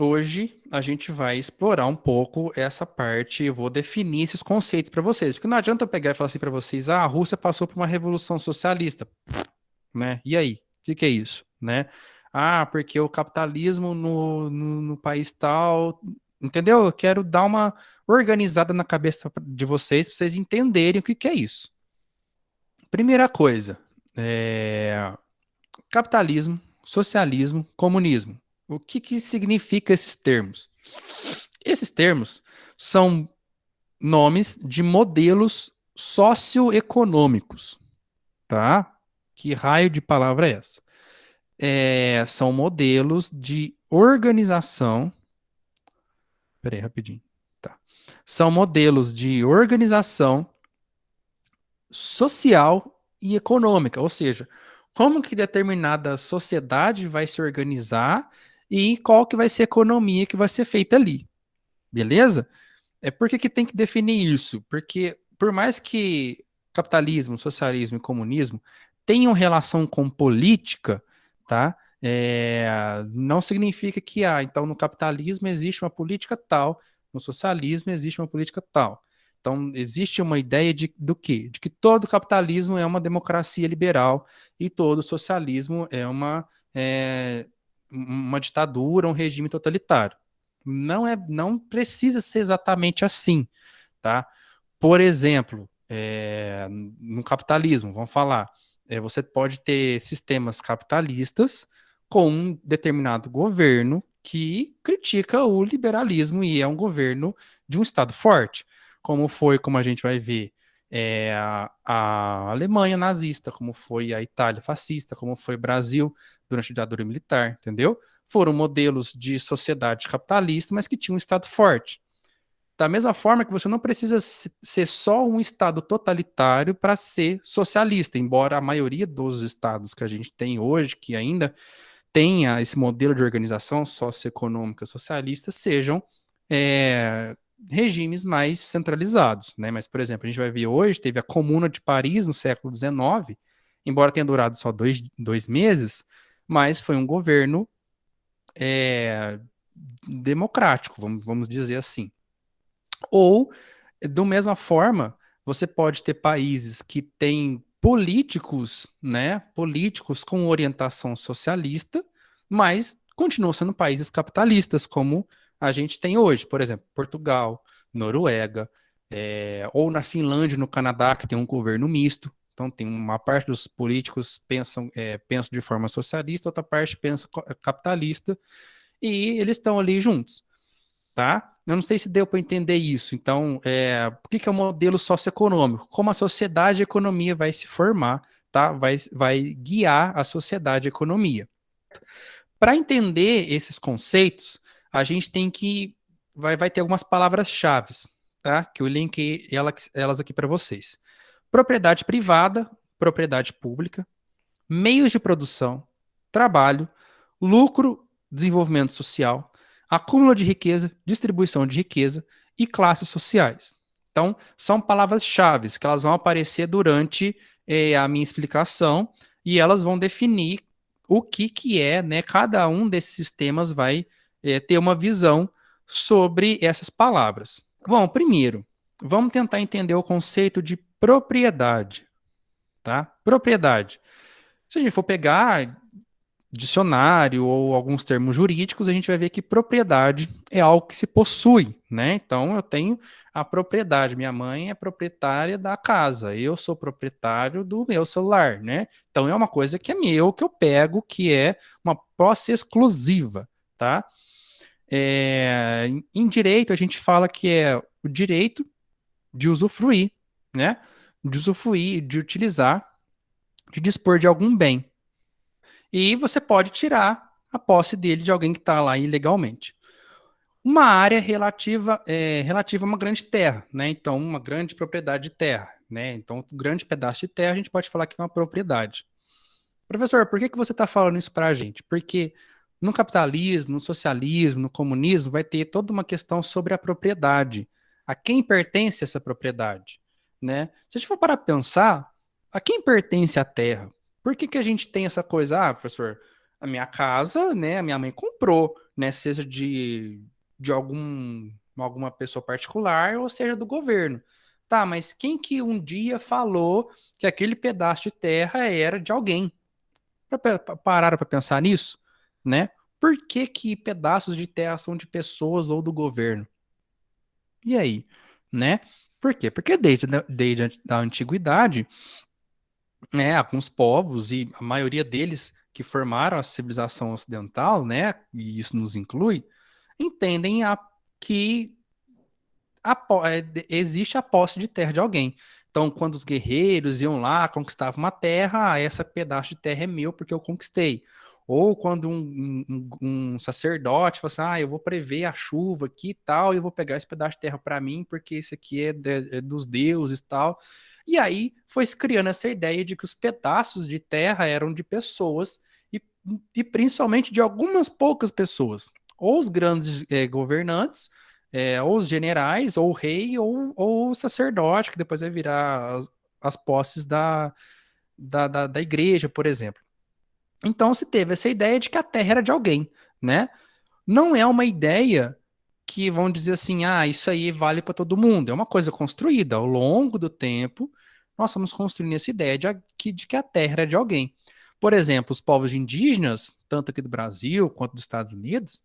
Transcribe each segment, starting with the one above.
hoje a gente vai explorar um pouco essa parte, eu vou definir esses conceitos para vocês, porque não adianta eu pegar e falar assim para vocês, a Rússia passou por uma revolução socialista, né? E aí? O que que é isso, né? Ah, porque o capitalismo no país tal, entendeu? Eu quero dar uma organizada na cabeça de vocês para vocês entenderem o que que é isso. Primeira coisa, capitalismo, socialismo, comunismo. O que que significa esses termos? Esses termos são nomes de modelos socioeconômicos, tá? Que raio de palavra é essa? São modelos de organização. Peraí, rapidinho. Tá. São modelos de organização social e econômica, ou seja, como que determinada sociedade vai se organizar e qual que vai ser a economia que vai ser feita ali, beleza? Por que que tem que definir isso? Porque por mais que capitalismo, socialismo e comunismo tenham relação com política, tá? Não significa que, então no capitalismo existe uma política tal, no socialismo existe uma política tal. Então, existe uma ideia do quê? De que todo capitalismo é uma democracia liberal e todo socialismo é uma ditadura, um regime totalitário. Não precisa ser exatamente assim, tá? Por exemplo, no capitalismo, vamos falar, você pode ter sistemas capitalistas com um determinado governo que critica o liberalismo e é um governo de um Estado forte, como a gente vai ver, a Alemanha nazista, como foi a Itália fascista, como foi o Brasil durante a ditadura militar, entendeu? Foram modelos de sociedade capitalista, mas que tinham um Estado forte. Da mesma forma que você não precisa ser só um Estado totalitário para ser socialista, embora a maioria dos estados que a gente tem hoje, que ainda tenha esse modelo de organização socioeconômica socialista, sejam é, regimes mais centralizados, né? Mas, por exemplo, a gente vai ver hoje, teve a Comuna de Paris no século XIX, embora tenha durado só dois meses, mas foi um governo é, democrático, vamos dizer assim. Ou, da mesma forma, você pode ter países que têm políticos, né, políticos com orientação socialista, mas continuam sendo países capitalistas, como a gente tem hoje, por exemplo, Portugal, Noruega, ou na Finlândia, no Canadá, que tem um governo misto. Então, tem uma parte dos políticos pensam de forma socialista, outra parte pensa capitalista, e eles estão ali juntos, tá? Eu não sei se deu para entender isso. Então, por que que é um modelo socioeconômico? Como a sociedade e a economia vai se formar, tá? Vai guiar a sociedade e a economia. Para entender esses conceitos, a gente tem que vai ter algumas palavras-chave, tá? Que eu linkei elas aqui para vocês. Propriedade privada, propriedade pública, meios de produção, trabalho, lucro, desenvolvimento social, acúmulo de riqueza, distribuição de riqueza e classes sociais. Então, são palavras-chave que elas vão aparecer durante a minha explicação e elas vão definir o que é, né? Cada um desses sistemas vai ter uma visão sobre essas palavras. Bom, primeiro, vamos tentar entender o conceito de propriedade, tá? Propriedade. Se a gente for pegar dicionário ou alguns termos jurídicos, a gente vai ver que propriedade é algo que se possui, né? Então eu tenho a propriedade, minha mãe é proprietária da casa, eu sou proprietário do meu celular, né? Então é uma coisa que é meu, que eu pego, que é uma posse exclusiva, tá? Em direito a gente fala que é o direito de usufruir, né? De usufruir, de utilizar, de dispor de algum bem. E você pode tirar a posse dele de alguém que está lá ilegalmente. Uma área relativa a uma grande terra, né? Então, uma grande propriedade de terra, né? Então, um grande pedaço de terra a gente pode falar que é uma propriedade. Professor, por que que você está falando isso para a gente? Porque no capitalismo, no socialismo, no comunismo, vai ter toda uma questão sobre a propriedade. A quem pertence essa propriedade, né? Se a gente for parar para pensar, a quem pertence a terra? Por que que a gente tem essa coisa? Ah, professor, a minha casa, né? A minha mãe comprou. né? Seja de alguma pessoa particular ou seja do governo. Tá, mas quem que um dia falou que aquele pedaço de terra era de alguém? Pararam para pensar nisso, né? Por que que pedaços de terra são de pessoas ou do governo? E aí, né? Por quê? Porque desde a antiguidade, né, alguns povos, e a maioria deles que formaram a civilização ocidental, né, e isso nos inclui, entendem que existe a posse de terra de alguém. Então, quando os guerreiros iam lá, conquistavam uma terra, essa pedaço de terra é meu porque eu conquistei. Ou quando um sacerdote fala assim, eu vou prever a chuva aqui e tal, e eu vou pegar esse pedaço de terra para mim, porque esse aqui é dos deuses e tal. E aí foi se criando essa ideia de que os pedaços de terra eram de pessoas, e, e principalmente de algumas poucas pessoas. Ou os grandes governantes, ou os generais, ou o rei, ou o sacerdote, que depois vai virar as posses da igreja, por exemplo. Então se teve essa ideia de que a terra era de alguém, né? Não é uma ideia que vão dizer assim, isso aí vale para todo mundo. É uma coisa construída ao longo do tempo. Nós vamos construindo essa ideia de que a terra é de alguém. Por exemplo, os povos indígenas, tanto aqui do Brasil quanto dos Estados Unidos,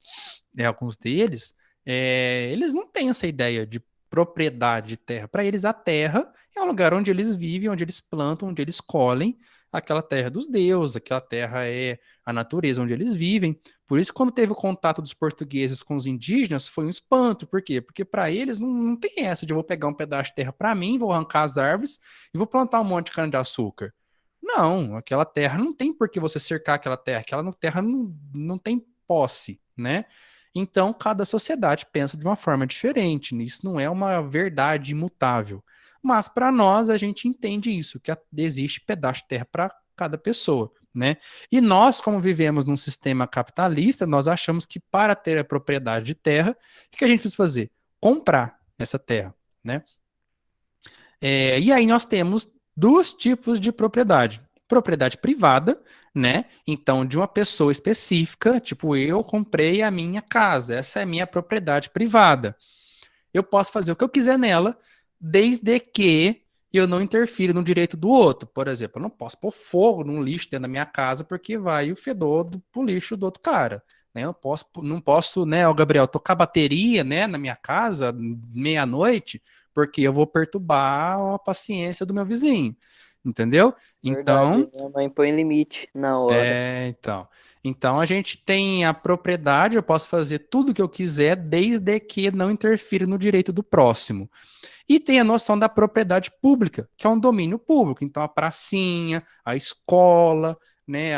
alguns deles, eles não têm essa ideia de propriedade de terra. Para eles, a terra é um lugar onde eles vivem, onde eles plantam, onde eles colhem. Aquela terra dos deuses, aquela terra é a natureza onde eles vivem. Por isso, quando teve o contato dos portugueses com os indígenas, foi um espanto. Por quê? Porque para eles não tem essa de eu vou pegar um pedaço de terra para mim, vou arrancar as árvores e vou plantar um monte de cana-de-açúcar. Não, aquela terra não tem por que você cercar aquela terra. Aquela terra não tem posse, né? Então, cada sociedade pensa de uma forma diferente. Isso não é uma verdade imutável. Mas para nós, a gente entende isso, que existe pedaço de terra para cada pessoa, né? E nós, como vivemos num sistema capitalista, nós achamos que para ter a propriedade de terra, o que a gente precisa fazer? Comprar essa terra, né? E aí nós temos dois tipos de propriedade. Propriedade privada, né? Então, de uma pessoa específica, tipo, eu comprei a minha casa, essa é a minha propriedade privada. Eu posso fazer o que eu quiser nela, desde que eu não interfira no direito do outro. Por exemplo, eu não posso pôr fogo num lixo dentro da minha casa porque vai o fedor pro lixo do outro cara. Né? Eu não posso, né, Gabriel, tocar bateria, né, na minha casa meia-noite, porque eu vou perturbar a paciência do meu vizinho. Entendeu? Verdade, Então, minha mãe põe limite na hora. então. Então a gente tem a propriedade, eu posso fazer tudo o que eu quiser, desde que não interfira no direito do próximo. E tem a noção da propriedade pública, que é um domínio público. Então a pracinha, a escola, né,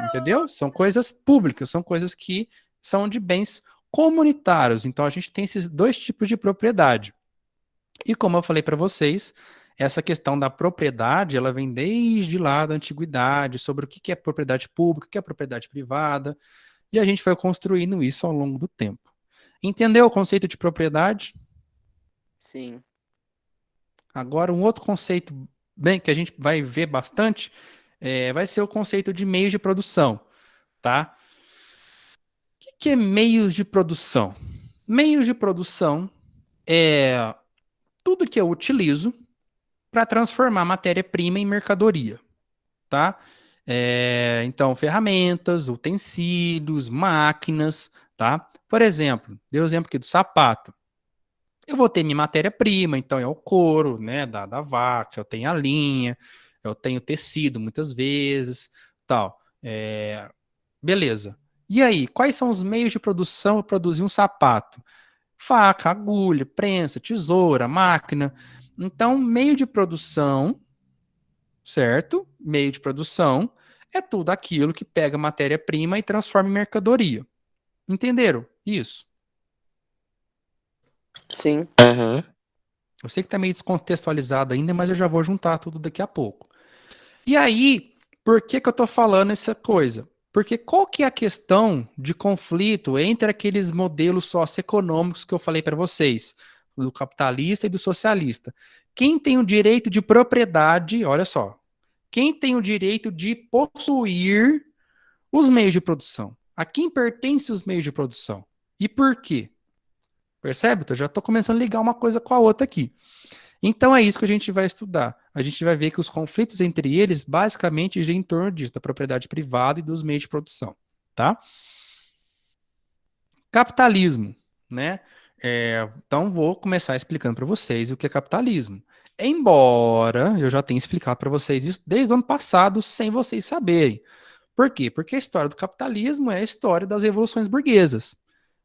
entendeu? São coisas públicas, são coisas que são de bens comunitários. Então a gente tem esses dois tipos de propriedade. E como eu falei para vocês, essa questão da propriedade, ela vem desde lá da antiguidade, sobre o que é propriedade pública, o que é propriedade privada, e a gente foi construindo isso ao longo do tempo. Entendeu o conceito de propriedade? Sim. Agora, um outro conceito bem que a gente vai ver bastante vai ser o conceito de meios de produção, tá? O que é meios de produção? Meios de produção é tudo que eu utilizo para transformar matéria-prima em mercadoria, tá? Então, ferramentas, utensílios, máquinas, tá? Por exemplo, dei o exemplo aqui do sapato. Eu vou ter minha matéria-prima, então é o couro, né, da vaca, eu tenho a linha, eu tenho tecido muitas vezes, tal. Beleza. E aí, quais são os meios de produção para produzir um sapato? Faca, agulha, prensa, tesoura, máquina. Então, meio de produção, certo? Meio de produção é tudo aquilo que pega matéria-prima e transforma em mercadoria. Entenderam? Isso. Sim. Aham. Eu sei que está meio descontextualizado ainda, mas eu já vou juntar tudo daqui a pouco. E aí, por que que eu estou falando essa coisa? Porque qual que é a questão de conflito entre aqueles modelos socioeconômicos que eu falei para vocês, do capitalista e do socialista? Quem tem o direito de propriedade, olha só, quem tem o direito de possuir os meios de produção? A quem pertencem os meios de produção? E por quê? Percebe? Eu já estou começando a ligar uma coisa com a outra aqui. Então é isso que a gente vai estudar. A gente vai ver que os conflitos entre eles basicamente giram em torno disso, da propriedade privada e dos meios de produção, tá? Capitalismo, né? Então vou começar explicando para vocês o que é capitalismo. Embora eu já tenha explicado para vocês isso desde o ano passado, sem vocês saberem. Por quê? Porque a história do capitalismo é a história das revoluções burguesas.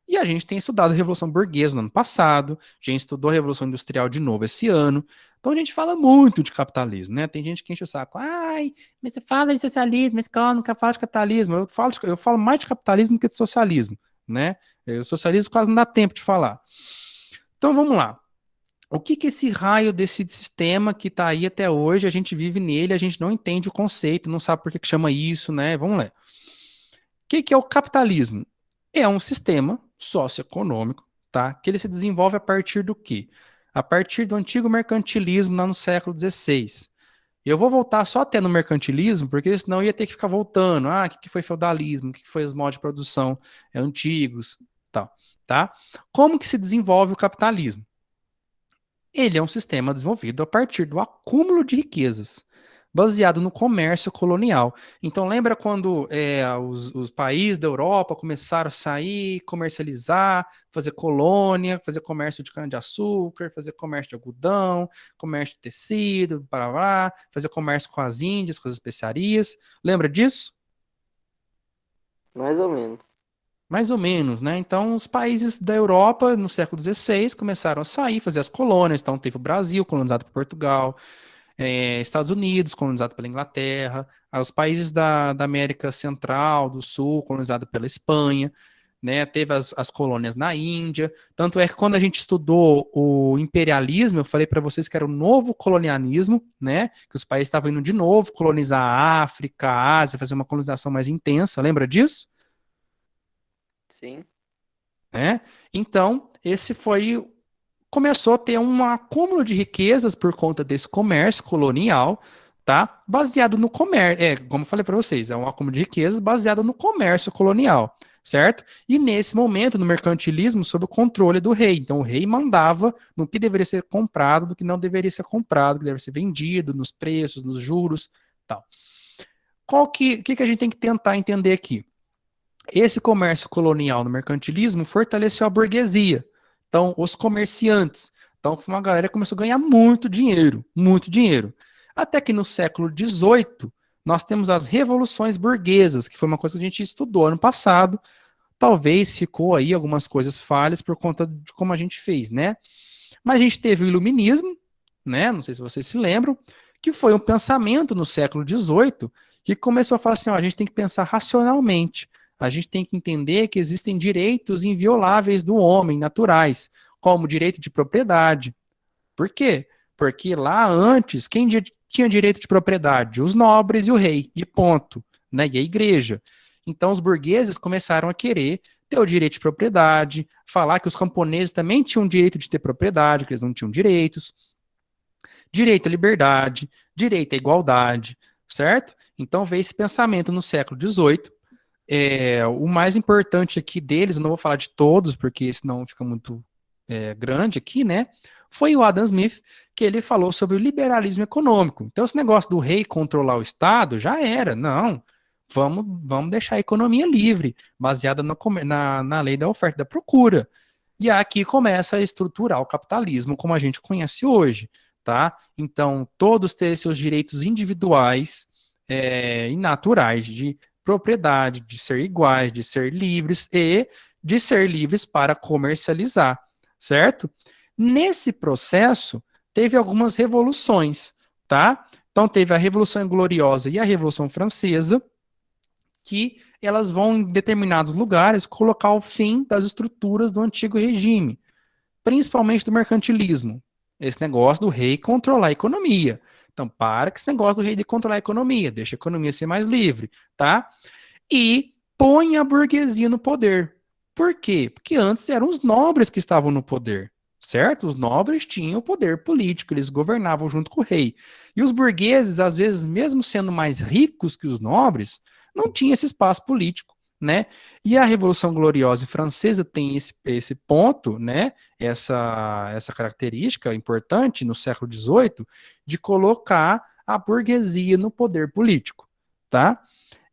E a gente tem estudado a Revolução Burguesa no ano passado, a gente estudou a Revolução Industrial de novo esse ano. Então a gente fala muito de capitalismo, né? Tem gente que enche o saco. Ai, mas você fala de socialismo, mas escola nunca fala de capitalismo. Eu falo mais de capitalismo do que de socialismo, né? O socialismo quase não dá tempo de falar. Então vamos lá. O que que esse raio desse sistema que está aí até hoje, a gente vive nele, a gente não entende o conceito, não sabe por que chama isso, né? Vamos lá. O que é o capitalismo? É um sistema socioeconômico, tá? Que ele se desenvolve a partir do quê? A partir do antigo mercantilismo lá no século XVI. Eu vou voltar só até no mercantilismo, porque senão eu ia ter que ficar voltando. Ah, o que foi feudalismo? O que foi os modos de produção antigos? Tal, tá? Como que se desenvolve o capitalismo? Ele é um sistema desenvolvido a partir do acúmulo de riquezas, baseado no comércio colonial. Então, lembra quando os países da Europa começaram a sair, comercializar, fazer colônia, fazer comércio de cana-de-açúcar, fazer comércio de algodão, comércio de tecido, para fazer comércio com as Índias, com as especiarias. Lembra disso? Mais ou menos. Mais ou menos, né? Então, os países da Europa, no século XVI, começaram a sair, fazer as colônias. Então, teve o Brasil, colonizado por Portugal, Estados Unidos, colonizado pela Inglaterra, os países da América Central, do Sul, colonizado pela Espanha, né? Teve as colônias na Índia. Tanto é que quando a gente estudou o imperialismo, eu falei para vocês que era o novo colonialismo, né? Que os países estavam indo de novo colonizar a África, a Ásia, fazer uma colonização mais intensa. Lembra disso? Sim. Né? Então, esse foi começou a ter um acúmulo de riquezas por conta desse comércio colonial, tá? Baseado no comércio, como eu falei para vocês, é um acúmulo de riquezas baseado no comércio colonial, certo? E nesse momento, no mercantilismo, sob o controle do rei. Então, o rei mandava no que deveria ser comprado, do que não deveria ser comprado, que deveria ser vendido, nos preços, nos juros, tal. Que a gente tem que tentar entender aqui? Esse comércio colonial no mercantilismo fortaleceu a burguesia. Então, os comerciantes. Então, foi uma galera que começou a ganhar muito dinheiro, muito dinheiro. Até que no século XVIII, nós temos as revoluções burguesas, que foi uma coisa que a gente estudou ano passado. Talvez ficou aí algumas coisas falhas por conta de como a gente fez, né? Mas a gente teve o iluminismo, né? Não sei se vocês se lembram, que foi um pensamento no século XVIII que começou a falar assim: ó, a gente tem que pensar racionalmente. A gente tem que entender que existem direitos invioláveis do homem, naturais, como o direito de propriedade. Por quê? Porque lá antes, quem tinha direito de propriedade? Os nobres e o rei, e ponto. Né? E a igreja. Então os burgueses começaram a querer ter o direito de propriedade, falar que os camponeses também tinham direito de ter propriedade, que eles não tinham direitos, direito à liberdade, direito à igualdade, certo? Então veio esse pensamento no século XVIII. O mais importante aqui deles, eu não vou falar de todos, porque senão fica muito grande aqui, né? Foi o Adam Smith, que ele falou sobre o liberalismo econômico. Então, esse negócio do rei controlar o Estado já era. Não, vamos deixar a economia livre, baseada na lei da oferta e da procura. E aqui começa a estruturar o capitalismo como a gente conhece hoje, tá? Então, todos terem seus direitos individuais e naturais de propriedade, de ser iguais, de ser livres e de ser livres para comercializar, certo? Nesse processo, teve algumas revoluções, tá? Então, teve a Revolução Gloriosa e a Revolução Francesa, que elas vão, em determinados lugares, colocar o fim das estruturas do antigo regime, principalmente do mercantilismo. Esse negócio do rei controlar a economia. Então, para com esse negócio do rei de controlar a economia, deixa a economia ser mais livre, tá? E põe a burguesia no poder. Por quê? Porque antes eram os nobres que estavam no poder, certo? Os nobres tinham o poder político, eles governavam junto com o rei. E os burgueses, às vezes, mesmo sendo mais ricos que os nobres, não tinham esse espaço político, né? E a Revolução Gloriosa Francesa tem esse ponto, né? Essa característica importante no século XVIII de colocar a burguesia no poder político, tá?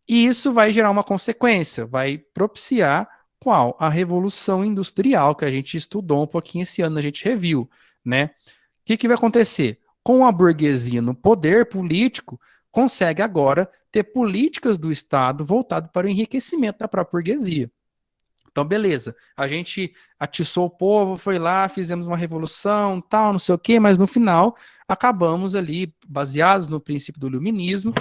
E isso vai gerar uma consequência, vai propiciar qual? A Revolução Industrial, que a gente estudou um pouquinho esse ano, a gente reviu, né? Que vai acontecer? Com a burguesia no poder político, consegue agora ter políticas do Estado voltado para o enriquecimento da própria burguesia. Então, beleza, a gente atiçou o povo, foi lá, fizemos uma revolução, tal, não sei o quê, mas no final acabamos ali, baseados no princípio do iluminismo,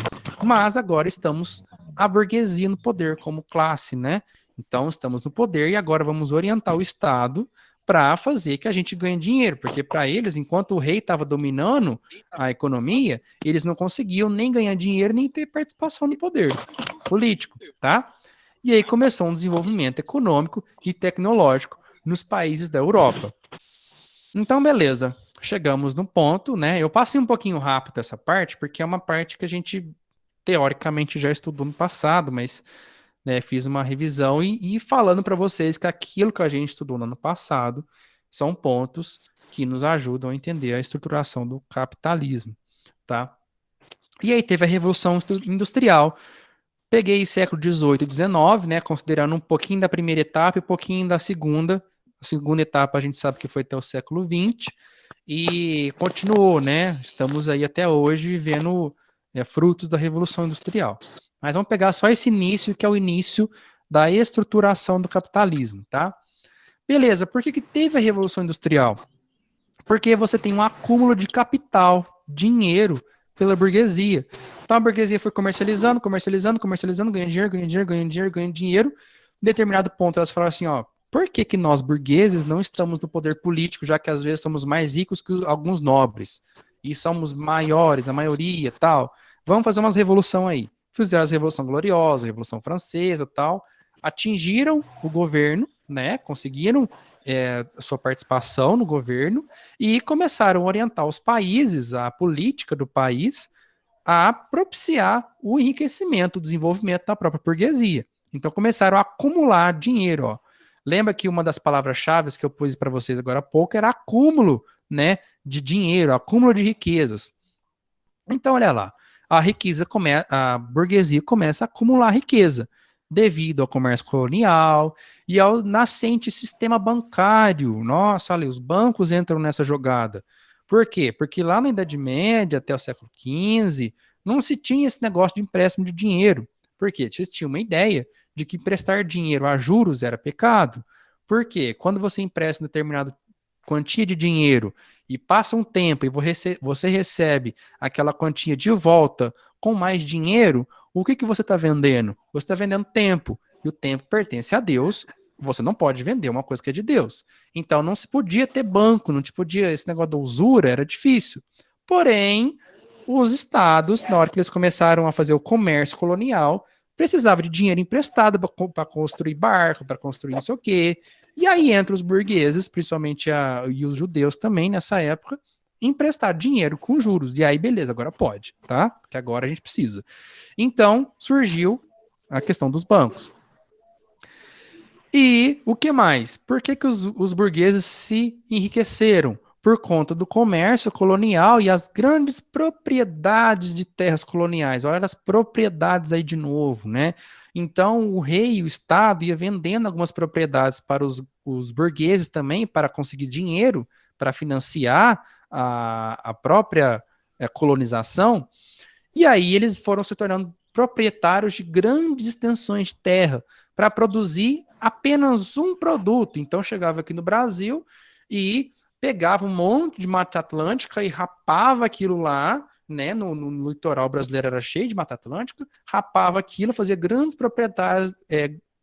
mas agora estamos a burguesia no poder como classe, né? Então, estamos no poder e agora vamos orientar o Estado para fazer que a gente ganhe dinheiro, porque para eles, enquanto o rei estava dominando a economia, eles não conseguiam nem ganhar dinheiro, nem ter participação no poder político, tá? E aí começou um desenvolvimento econômico e tecnológico nos países da Europa. Então, beleza, chegamos no ponto, né? Eu passei um pouquinho rápido essa parte, porque é uma parte que a gente teoricamente já estudou no passado, mas né, fiz uma revisão e falando para vocês que aquilo que a gente estudou no ano passado são pontos que nos ajudam a entender a estruturação do capitalismo, tá? E aí teve a Revolução Industrial. Peguei século XVIII e XIX, né, considerando um pouquinho da primeira etapa e um pouquinho da segunda. A segunda etapa a gente sabe que foi até o século XX e continuou, né? Estamos aí até hoje vivendo frutos da Revolução Industrial. Mas vamos pegar só esse início, que é o início da estruturação do capitalismo, tá? Beleza, por que teve a Revolução Industrial? Porque você tem um acúmulo de capital, dinheiro, pela burguesia. Então a burguesia foi comercializando, ganhando dinheiro, ganhando dinheiro, ganhando dinheiro, ganhando dinheiro. Em determinado ponto elas falaram assim, ó, por que nós burgueses não estamos no poder político, já que às vezes somos mais ricos que alguns nobres e somos maiores, a maioria, tal. Vamos fazer umas revolução aí. Fizeram a Revolução Gloriosa, a Revolução Francesa, tal. Atingiram o governo, né? Conseguiram sua participação no governo e começaram a orientar os países, a política do país, a propiciar o enriquecimento, o desenvolvimento da própria burguesia. Então começaram a acumular dinheiro. Ó. Lembra que uma das palavras-chave que eu pus para vocês agora há pouco era acúmulo, né, de dinheiro, acúmulo de riquezas. Então olha lá, a burguesia começa a acumular riqueza devido ao comércio colonial e ao nascente sistema bancário. Nossa, olha, os bancos entram nessa jogada. Por quê? Porque lá na Idade Média, até o século XV, não se tinha esse negócio de empréstimo de dinheiro. Por quê? Vocês tinham uma ideia de que emprestar dinheiro a juros era pecado. Por quê? Quando você empresta determinada quantia de dinheiro e passa um tempo e você recebe aquela quantia de volta com mais dinheiro, o que você está vendendo? Você está vendendo tempo. E o tempo pertence a Deus. Você não pode vender uma coisa que é de Deus. Então não se podia ter banco, não se podia. Esse negócio da usura era difícil. Porém, os estados, na hora que eles começaram a fazer o comércio colonial, precisava de dinheiro emprestado para construir barco, para construir não sei o quê. E aí entra os burgueses, principalmente e os judeus também nessa época, emprestar dinheiro com juros. E aí, beleza, agora pode, tá? Porque agora a gente precisa. Então, surgiu a questão dos bancos. E o que mais? Por que os burgueses se enriqueceram? Por conta do comércio colonial e as grandes propriedades de terras coloniais. Olha as propriedades aí de novo, né? Então, o rei e o Estado ia vendendo algumas propriedades para os burgueses também, para conseguir dinheiro, para financiar a própria colonização. E aí eles foram se tornando proprietários de grandes extensões de terra para produzir apenas um produto. Então chegava aqui no Brasil e pegava um monte de Mata Atlântica e rapava aquilo lá, né? No litoral brasileiro era cheio de Mata Atlântica, rapava aquilo, fazia grandes propriedades,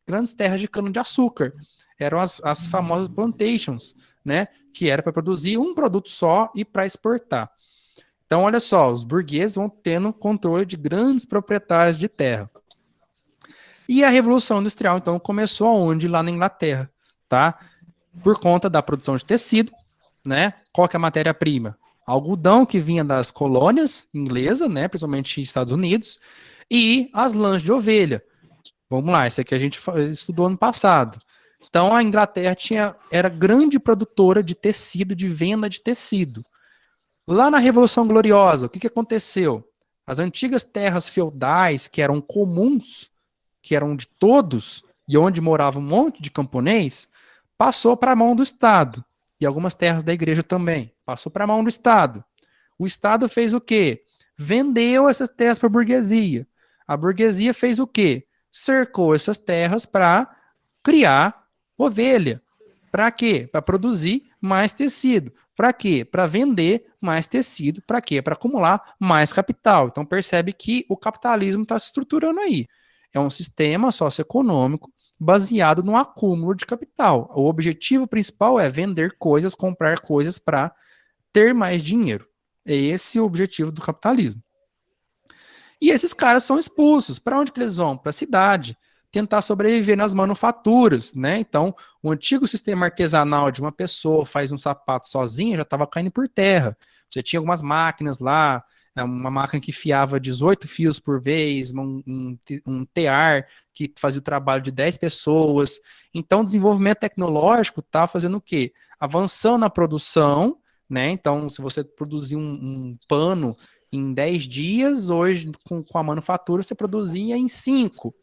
grandes terras de cana-de-açúcar. Eram as famosas plantations, né? Que era para produzir um produto só e para exportar. Então, olha só, os burgueses vão tendo controle de grandes proprietários de terra. E a Revolução Industrial, então, começou aonde? Lá na Inglaterra, tá? Por conta da produção de tecido, né? Qual que é a matéria-prima? Algodão que vinha das colônias inglesas, né? Principalmente Estados Unidos, e as lãs de ovelha. Vamos lá, esse aqui a gente estudou ano passado. Então, a Inglaterra era grande produtora de tecido, de venda de tecido. Lá na Revolução Gloriosa, o que aconteceu? As antigas terras feudais, que eram comuns, que eram de todos, e onde morava um monte de camponês, passou para a mão do Estado. E algumas terras da igreja também. Passou para a mão do Estado. O Estado fez o quê? Vendeu essas terras para a burguesia. A burguesia fez o quê? Cercou essas terras para criar ovelha. Para quê? Para produzir mais tecido. Para quê? Para vender mais tecido. Para quê? Para acumular mais capital. Então percebe que o capitalismo está se estruturando aí. É um sistema socioeconômico baseado no acúmulo de capital. O objetivo principal é vender coisas, comprar coisas para ter mais dinheiro. É esse o objetivo do capitalismo. E esses caras são expulsos. Para onde que eles vão? Para a cidade. Tentar sobreviver nas manufaturas, né? Então, o antigo sistema artesanal de uma pessoa faz um sapato sozinha já estava caindo por terra. Você tinha algumas máquinas lá, uma máquina que fiava 18 fios por vez, um tear que fazia o trabalho de 10 pessoas. Então, o desenvolvimento tecnológico está fazendo o quê? Avançando na produção, né? Então, se você produzir um pano em 10 dias, hoje, com a manufatura, você produzia em 5.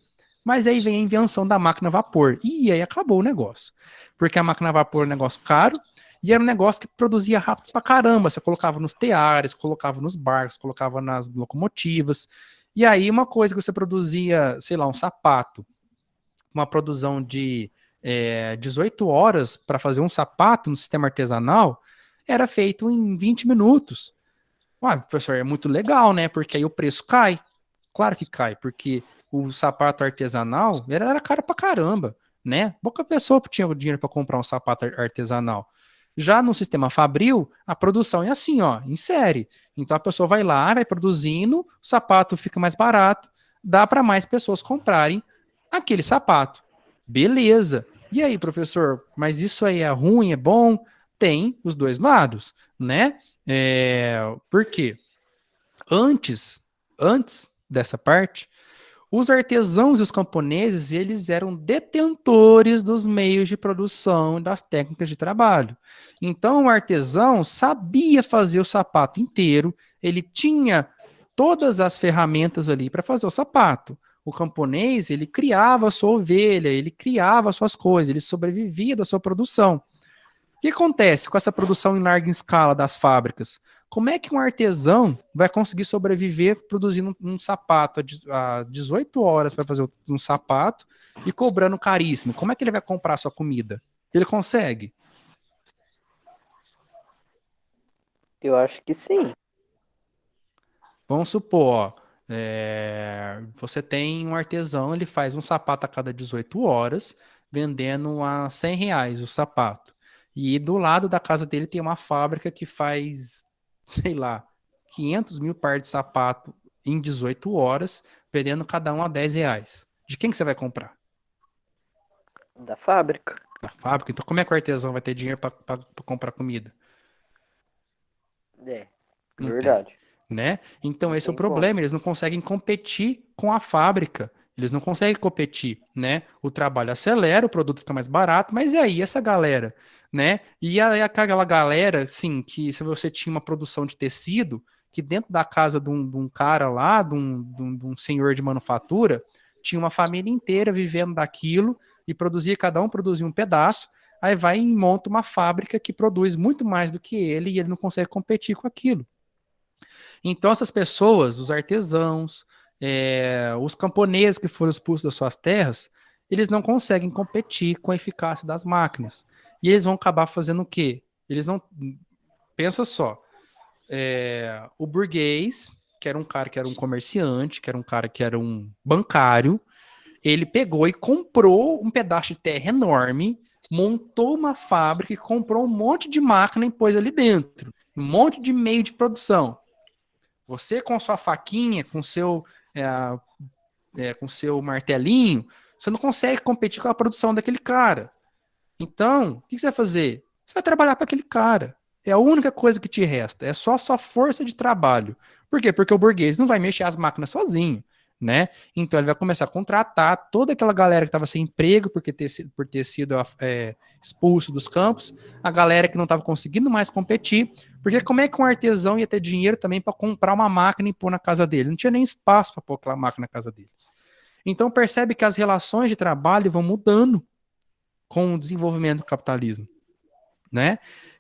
Mas aí vem a invenção da máquina a vapor. E aí acabou o negócio. Porque a máquina a vapor é um negócio caro e era um negócio que produzia rápido pra caramba. Você colocava nos teares, colocava nos barcos, colocava nas locomotivas. E aí uma coisa que você produzia, sei lá, um sapato, uma produção de 18 horas para fazer um sapato no sistema artesanal, era feito em 20 minutos. Ah, professor, é muito legal, né? Porque aí o preço cai. Claro que cai, porque o sapato artesanal era caro pra caramba, né? Pouca pessoa tinha o dinheiro para comprar um sapato artesanal. Já no sistema Fabril, a produção é assim, ó, em série. Então a pessoa vai lá, vai produzindo, o sapato fica mais barato, dá para mais pessoas comprarem aquele sapato. Beleza. E aí, professor, mas isso aí é ruim, é bom? Tem os dois lados, né? Por quê? Antes, antes dessa parte, os artesãos e os camponeses, eles eram detentores dos meios de produção e das técnicas de trabalho. Então, o artesão sabia fazer o sapato inteiro, ele tinha todas as ferramentas ali para fazer o sapato. O camponês, ele criava a sua ovelha, ele criava as suas coisas, ele sobrevivia da sua produção. O que acontece com essa produção em larga escala das fábricas? Como é que um artesão vai conseguir sobreviver produzindo um sapato a 18 horas para fazer um sapato e cobrando caríssimo? Como é que ele vai comprar a sua comida? Ele consegue? Eu acho que sim. Vamos supor, ó, você tem um artesão, ele faz um sapato a cada 18 horas, vendendo a R$ 100 o sapato. E do lado da casa dele tem uma fábrica que faz, sei lá, 500 mil pares de sapato em 18 horas, vendendo cada um a R$ 10. De quem que você vai comprar? Da fábrica. Da fábrica? Então como é que o artesão vai ter dinheiro para comprar comida? É, Não tem, verdade. né? Então Não esse é o tem como. problema, eles não conseguem competir com a fábrica. Eles não conseguem competir, né? O trabalho acelera, o produto fica mais barato, mas e aí essa galera, né? E aí aquela galera, sim, que se você tinha uma produção de tecido, que dentro da casa de um cara lá, de um senhor de manufatura, tinha uma família inteira vivendo daquilo e produzia, cada um produzia um pedaço, aí vai e monta uma fábrica que produz muito mais do que ele e ele não consegue competir com aquilo. Então, essas pessoas, os artesãos, os camponeses que foram expulsos das suas terras, eles não conseguem competir com a eficácia das máquinas. E eles vão acabar fazendo o quê? Eles não. Pensa só. O burguês, que era um cara que era um comerciante, que era um cara que era um bancário, ele pegou e comprou um pedaço de terra enorme, montou uma fábrica e comprou um monte de máquina e pôs ali dentro. Um monte de meio de produção. Você com sua faquinha, com seu martelinho, você não consegue competir com a produção daquele cara. Então, o que você vai fazer? Você vai trabalhar para aquele cara. É a única coisa que te resta. É só a sua força de trabalho. Por quê? Porque o burguês não vai mexer as máquinas sozinho. né? Então ele vai começar a contratar toda aquela galera que estava sem emprego por ter sido expulso dos campos, a galera que não estava conseguindo mais competir, porque como é que um artesão ia ter dinheiro também para comprar uma máquina e pôr na casa dele? Não tinha nem espaço para pôr aquela máquina na casa dele. Então percebe que as relações de trabalho vão mudando com o desenvolvimento do capitalismo, né?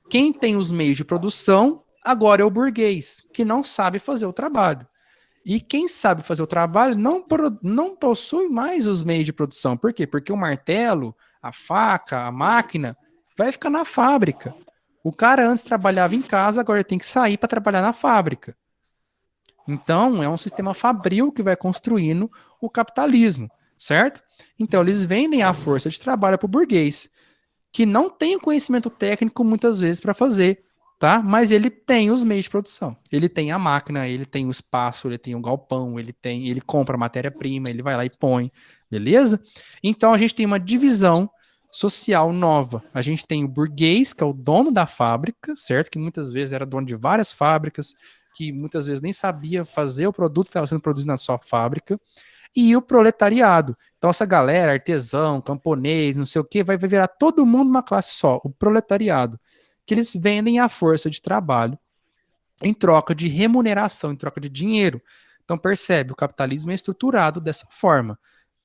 Quem tem os meios de produção agora é o burguês, que não sabe fazer o trabalho. E quem sabe fazer o trabalho não possui mais os meios de produção. Por quê? Porque o martelo, a faca, a máquina vai ficar na fábrica. O cara antes trabalhava em casa, agora ele tem que sair para trabalhar na fábrica. Então, é um sistema fabril que vai construindo o capitalismo, certo? Então, eles vendem a força de trabalho para o burguês, que não tem o conhecimento técnico muitas vezes para fazer, tá? Mas ele tem os meios de produção. Ele tem a máquina, ele tem o espaço, ele tem o galpão, ele compra a matéria-prima, ele vai lá e põe, beleza? Então a gente tem uma divisão social nova. A gente tem o burguês, que é o dono da fábrica, certo? Que muitas vezes era dono de várias fábricas, que muitas vezes nem sabia fazer o produto que estava sendo produzido na sua fábrica, e o proletariado. Então, essa galera, artesão, camponês, não sei o que, vai virar todo mundo uma classe só, o proletariado, que eles vendem a força de trabalho em troca de remuneração, em troca de dinheiro. Então, percebe, o capitalismo é estruturado dessa forma.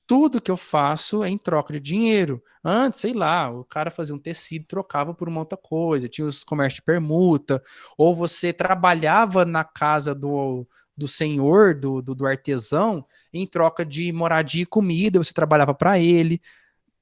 Tudo que eu faço é em troca de dinheiro. Antes, sei lá, o cara fazia um tecido, trocava por uma outra coisa, tinha os comércios de permuta, ou você trabalhava na casa do senhor, do artesão, em troca de moradia e comida, você trabalhava para ele.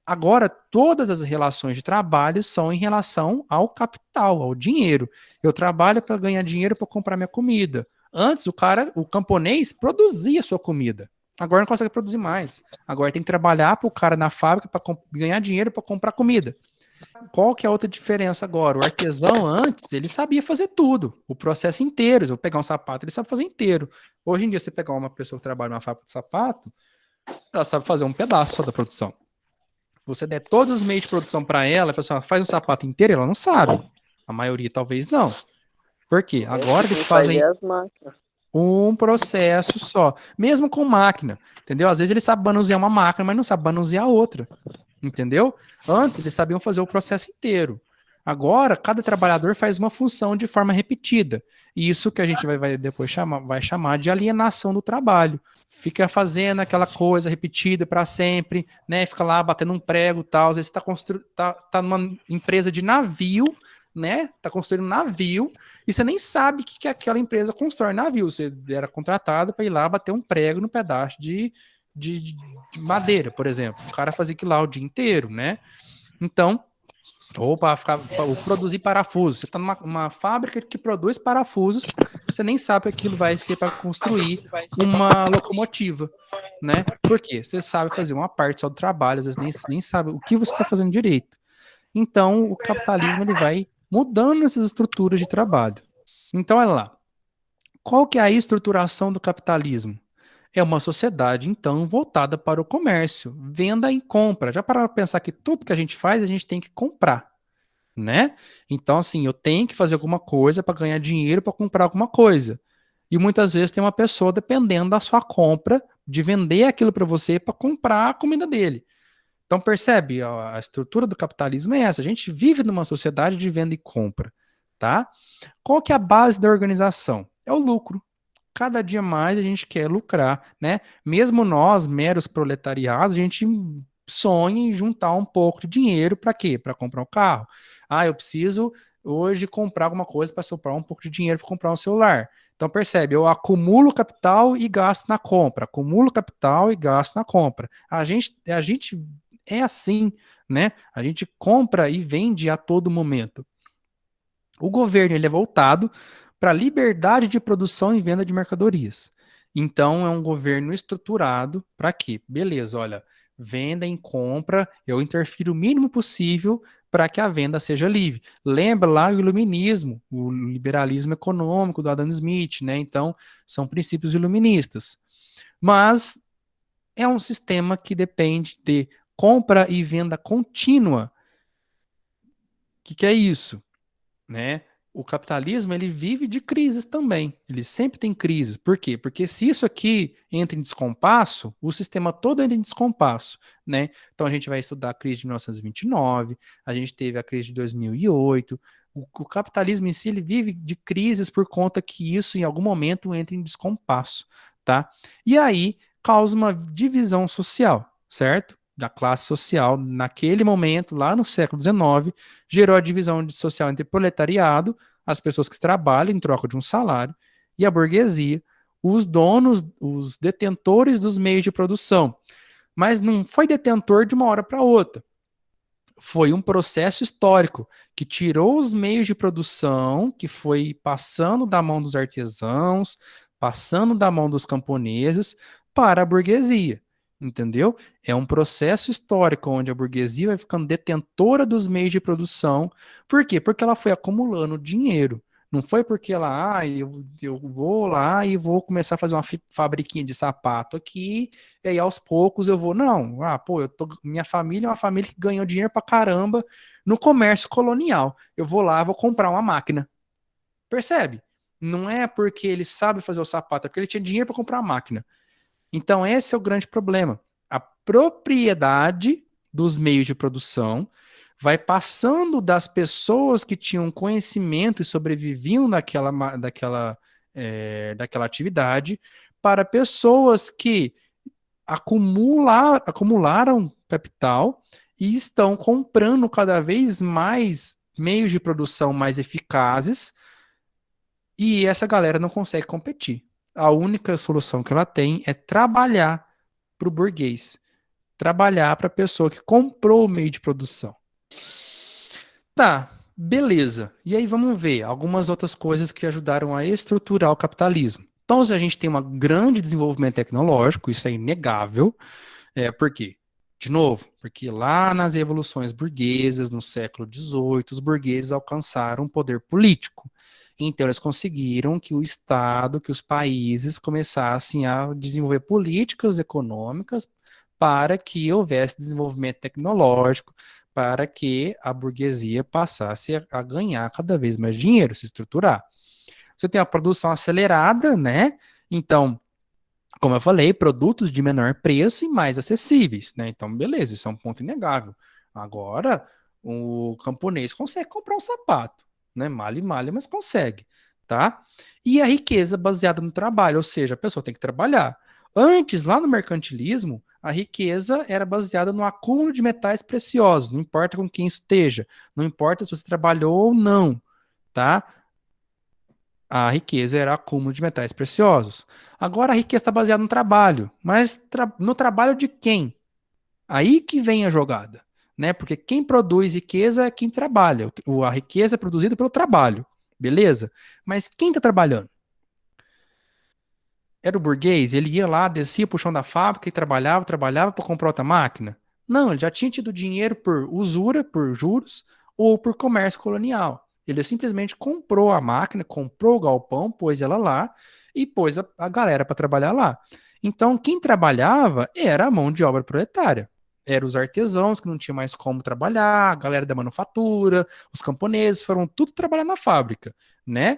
Agora, todas as relações de trabalho são em relação ao capital, ao dinheiro. Eu trabalho para ganhar dinheiro para comprar minha comida. Antes, o camponês, produzia sua comida. Agora não consegue produzir mais. Agora tem que trabalhar para o cara na fábrica para ganhar dinheiro para comprar comida. Qual que é a outra diferença agora? O artesão, antes, ele sabia fazer tudo, o processo inteiro. Se eu pegar um sapato, ele sabe fazer inteiro. Hoje em dia, você pegar uma pessoa que trabalha numa fábrica de sapato, ela sabe fazer um pedaço só da produção. Você der todos os meios de produção para ela, a pessoa faz um sapato inteiro, ela não sabe. A maioria talvez não. Por quê? Agora eles Quem faz fazem é as máquinas. um processo só, mesmo com máquina, entendeu? Às vezes ele sabe manusear uma máquina, mas não sabe manusear outra, entendeu? Antes eles sabiam fazer o processo inteiro. Agora, cada trabalhador faz uma função de forma repetida. E isso que a gente vai depois chamar de alienação do trabalho. Fica fazendo aquela coisa repetida para sempre, né? Fica lá batendo um prego e tal. Às vezes tá numa empresa de navio, né? Tá construindo um navio e você nem sabe o que aquela empresa constrói navio. Você era contratado para ir lá bater um prego no pedaço de madeira, por exemplo. O cara fazia aquilo lá o dia inteiro, né? Então, ou para produzir parafusos. Você está numa fábrica que produz parafusos, você nem sabe que aquilo vai ser para construir uma locomotiva, né? Por quê? Você sabe fazer uma parte só do trabalho, às vezes nem sabe o que você está fazendo direito. Então, o capitalismo ele vai mudando essas estruturas de trabalho. Então, olha lá. Qual que é a estruturação do capitalismo? É uma sociedade, então, voltada para o comércio, venda e compra. Já pararam para pensar que tudo que a gente faz, a gente tem que comprar, né? Então, assim, eu tenho que fazer alguma coisa para ganhar dinheiro para comprar alguma coisa. E muitas vezes tem uma pessoa dependendo da sua compra, de vender aquilo para você para comprar a comida dele. Então, percebe, a estrutura do capitalismo é essa. A gente vive numa sociedade de venda e compra, tá? Qual que é a base da organização? É o lucro. Cada dia mais a gente quer lucrar, né? Mesmo nós, meros proletariados, a gente sonha em juntar um pouco de dinheiro para quê? Para comprar um carro. Ah, eu preciso hoje comprar alguma coisa para sobrar um pouco de dinheiro para comprar um celular. Então percebe, eu acumulo capital e gasto na compra, acumulo capital e gasto na compra. A gente é assim, né? A gente compra e vende a todo momento. O governo ele é voltado para a liberdade de produção e venda de mercadorias. Então, é um governo estruturado para quê? Beleza, olha, venda em compra, eu interfiro o mínimo possível para que a venda seja livre. Lembra lá o iluminismo, o liberalismo econômico do Adam Smith, né? Então, são princípios iluministas. Mas é um sistema que depende de compra e venda contínua. O que é isso? Né? o capitalismo ele vive de crises também. Ele sempre tem crises. Por quê? Porque se isso aqui entra em descompasso, o sistema todo entra em descompasso, né? Então a gente vai estudar a crise de 1929, a gente teve a crise de 2008. O capitalismo em si ele vive de crises por conta que isso em algum momento entra em descompasso, tá? E aí causa uma divisão social, certo? Da classe social naquele momento, lá no século XIX, gerou a divisão social entre proletariado, as pessoas que trabalham em troca de um salário, e a burguesia, os donos, os detentores dos meios de produção. Mas não foi detentor de uma hora para outra. Foi um processo histórico que tirou os meios de produção, que foi passando da mão dos artesãos, passando da mão dos camponeses para a burguesia. Entendeu? É um processo histórico onde a burguesia vai ficando detentora dos meios de produção. Por quê? Porque ela foi acumulando dinheiro. Não foi porque ela, eu vou lá e vou começar a fazer uma fabriquinha de sapato aqui, e aí aos poucos eu vou. Não, minha família é uma família que ganhou dinheiro pra caramba no comércio colonial. Eu vou lá, vou comprar uma máquina. Percebe? Não é porque ele sabe fazer o sapato, é porque ele tinha dinheiro para comprar a máquina. Então, esse é o grande problema. A propriedade dos meios de produção vai passando das pessoas que tinham conhecimento e sobreviviam daquela atividade para pessoas que acumularam capital e estão comprando cada vez mais meios de produção mais eficazes e essa galera não consegue competir. A única solução que ela tem é trabalhar para o burguês, trabalhar para a pessoa que comprou o meio de produção. Tá, beleza. E aí vamos ver algumas outras coisas que ajudaram a estruturar o capitalismo. Então, se a gente tem um grande desenvolvimento tecnológico, isso é inegável. Por quê? De novo, porque lá nas revoluções burguesas, no século XVIII, os burgueses alcançaram poder político. Então, eles conseguiram que o Estado, que os países começassem a desenvolver políticas econômicas para que houvesse desenvolvimento tecnológico, para que a burguesia passasse a ganhar cada vez mais dinheiro, se estruturar. Você tem a produção acelerada, né? Então, como eu falei, produtos de menor preço e mais acessíveis, né? Então, beleza, isso é um ponto inegável. Agora, o camponês consegue comprar um sapato, né? Malha, mas consegue, tá? E a riqueza baseada no trabalho, ou seja, a pessoa tem que trabalhar. Antes, lá no mercantilismo, a riqueza era baseada no acúmulo de metais preciosos, não importa com quem isso esteja, não importa se você trabalhou ou não, tá? A riqueza era acúmulo de metais preciosos. Agora a riqueza está baseada no trabalho, mas no trabalho de quem? Aí que vem a jogada, né? Porque quem produz riqueza é quem trabalha. A riqueza é produzida pelo trabalho, beleza? Mas quem está trabalhando? Era o burguês? Ele ia lá, descia para o chão da fábrica e trabalhava para comprar outra máquina? Não, ele já tinha tido dinheiro por usura, por juros ou por comércio colonial. Ele simplesmente comprou a máquina, comprou o galpão, pôs ela lá e pôs a galera para trabalhar lá. Então, quem trabalhava era a mão de obra proletária. Eram os artesãos que não tinham mais como trabalhar, a galera da manufatura, os camponeses foram tudo trabalhar na fábrica, né?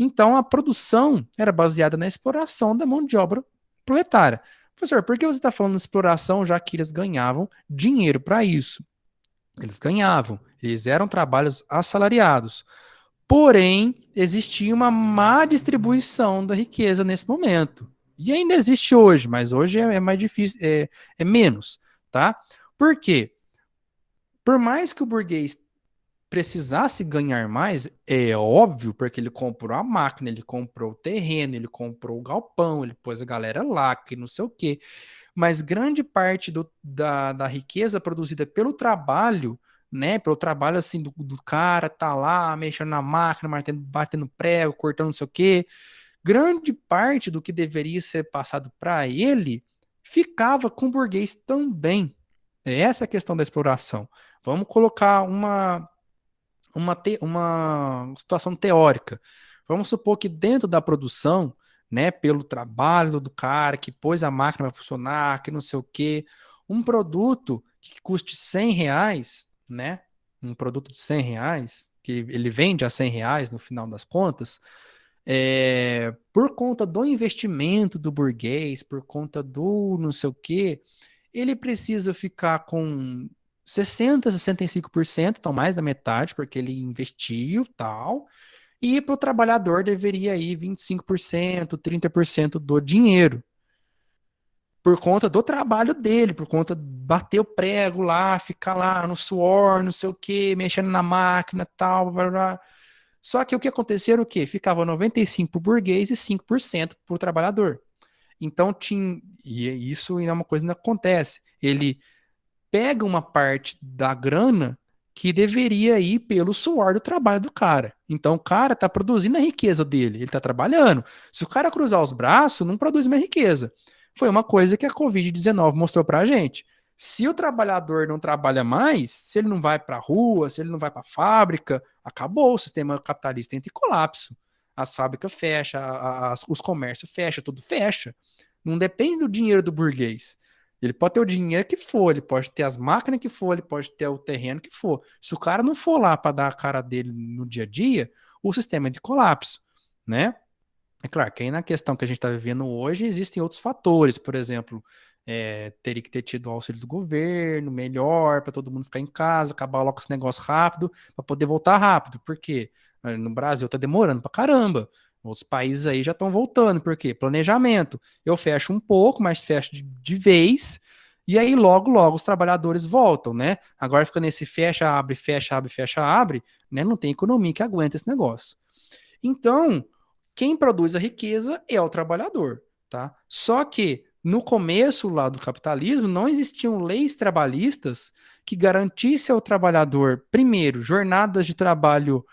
Então, a produção era baseada na exploração da mão de obra proletária. Professor, por que você está falando de exploração já que eles ganhavam dinheiro para isso? Eles ganhavam, eles eram trabalhos assalariados. Porém, existia uma má distribuição da riqueza nesse momento. E ainda existe hoje, mas hoje é mais difícil, é menos, tá? Por quê? Por mais que o burguês precisasse ganhar mais, é óbvio, porque ele comprou a máquina, ele comprou o terreno, ele comprou o galpão, ele pôs a galera lá, que não sei o quê. Mas grande parte da riqueza produzida pelo trabalho, né? Pelo trabalho assim do cara, tá lá mexendo na máquina, batendo prego, cortando não sei o quê. Grande parte do que deveria ser passado para ele ficava com o burguês também. É essa a questão da exploração. Vamos colocar uma situação teórica. Vamos supor que dentro da produção, né, pelo trabalho do cara que pôs a máquina para funcionar, que não sei o quê, um produto que custe R$ 100, né, um produto de R$ 100, que ele vende a R$ 100 no final das contas, por conta do investimento do burguês, por conta do não sei o quê, ele precisa ficar com 60, 65%, então mais da metade, porque ele investiu tal, e para o trabalhador deveria ir 25%, 30% do dinheiro, por conta do trabalho dele, por conta de bater o prego lá, ficar lá no suor, não sei o quê, mexendo na máquina tal, blá, blá. Só que o que acontecia era o quê? Ficava 95% para o burguês e 5% para o trabalhador. Então, tinha, e isso é uma coisa que não acontece. Ele pega uma parte da grana que deveria ir pelo suor do trabalho do cara. Então, o cara está produzindo a riqueza dele, ele está trabalhando. Se o cara cruzar os braços, não produz mais riqueza. Foi uma coisa que a Covid-19 mostrou para a gente. Se o trabalhador não trabalha mais, se ele não vai para a rua, se ele não vai para a fábrica, acabou, o sistema capitalista entra em colapso. As fábricas fecham, os comércios fecham, tudo fecha. Não depende do dinheiro do burguês. Ele pode ter o dinheiro que for, ele pode ter as máquinas que for, ele pode ter o terreno que for. Se o cara não for lá para dar a cara dele no dia a dia, o sistema é de colapso, né? É claro que aí na questão que a gente está vivendo hoje existem outros fatores, por exemplo, teria que ter tido o auxílio do governo melhor para todo mundo ficar em casa, acabar logo com esse negócio rápido, para poder voltar rápido. Por quê? No Brasil está demorando para caramba. Outros países aí já estão voltando. Por quê? Planejamento. Eu fecho um pouco, mas fecho de vez. E aí logo, logo os trabalhadores voltam, né? Agora fica nesse fecha, abre, fecha, abre, fecha, abre, né? Não tem economia que aguenta esse negócio. Então, quem produz a riqueza é o trabalhador, tá? Só que no começo lá do capitalismo não existiam leis trabalhistas que garantissem ao trabalhador, primeiro, jornadas de trabalho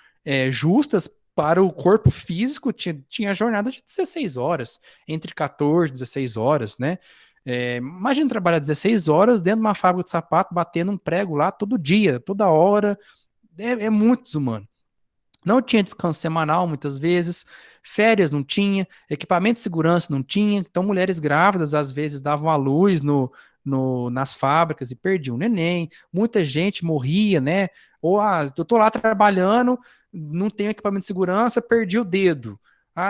justas para o corpo físico, tinha jornada de 16 horas, entre 14 e 16 horas, né? Imagina trabalhar 16 horas dentro de uma fábrica de sapato, batendo um prego lá todo dia, toda hora, é muito desumano. Não tinha descanso semanal, muitas vezes, férias não tinha, equipamento de segurança não tinha, então mulheres grávidas às vezes davam à luz nas fábricas e perdiam o neném, muita gente morria, né? Ou, eu tô lá trabalhando, não tenho equipamento de segurança, perdi o dedo.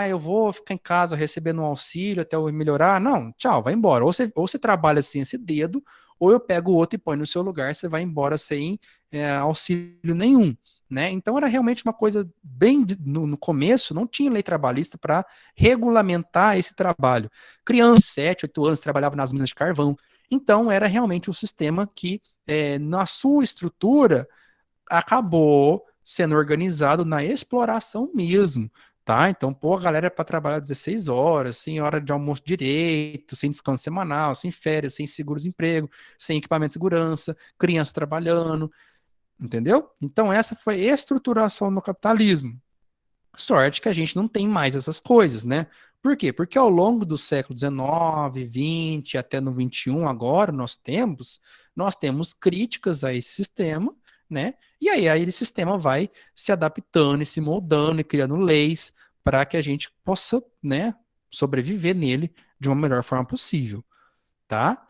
Eu vou ficar em casa recebendo um auxílio até eu melhorar. Não, tchau, vai embora. Ou você trabalha sem esse dedo, ou eu pego o outro e põe no seu lugar, você vai embora sem auxílio nenhum. Né? Então era realmente uma coisa bem no começo, não tinha lei trabalhista para regulamentar esse trabalho. Crianças, 7, 8 anos, trabalhavam nas minas de carvão. Então era realmente um sistema que, na sua estrutura, acabou sendo organizado na exploração mesmo. Tá? Então, pô, a galera para trabalhar 16 horas, sem hora de almoço direito, sem descanso semanal, sem férias, sem seguros-emprego, sem equipamento de segurança, criança trabalhando. Entendeu? Então, essa foi a estruturação no capitalismo. Sorte que a gente não tem mais essas coisas, né? Por quê? Porque ao longo do século XIX, XX, até no XXI, agora, nós temos críticas a esse sistema, né? E aí esse sistema vai se adaptando e se moldando e criando leis para que a gente possa, né, sobreviver nele de uma melhor forma possível, tá?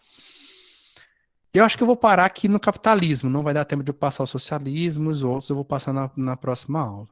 Eu acho que eu vou parar aqui no capitalismo. Não vai dar tempo de eu passar o socialismo, os outros eu vou passar na próxima aula.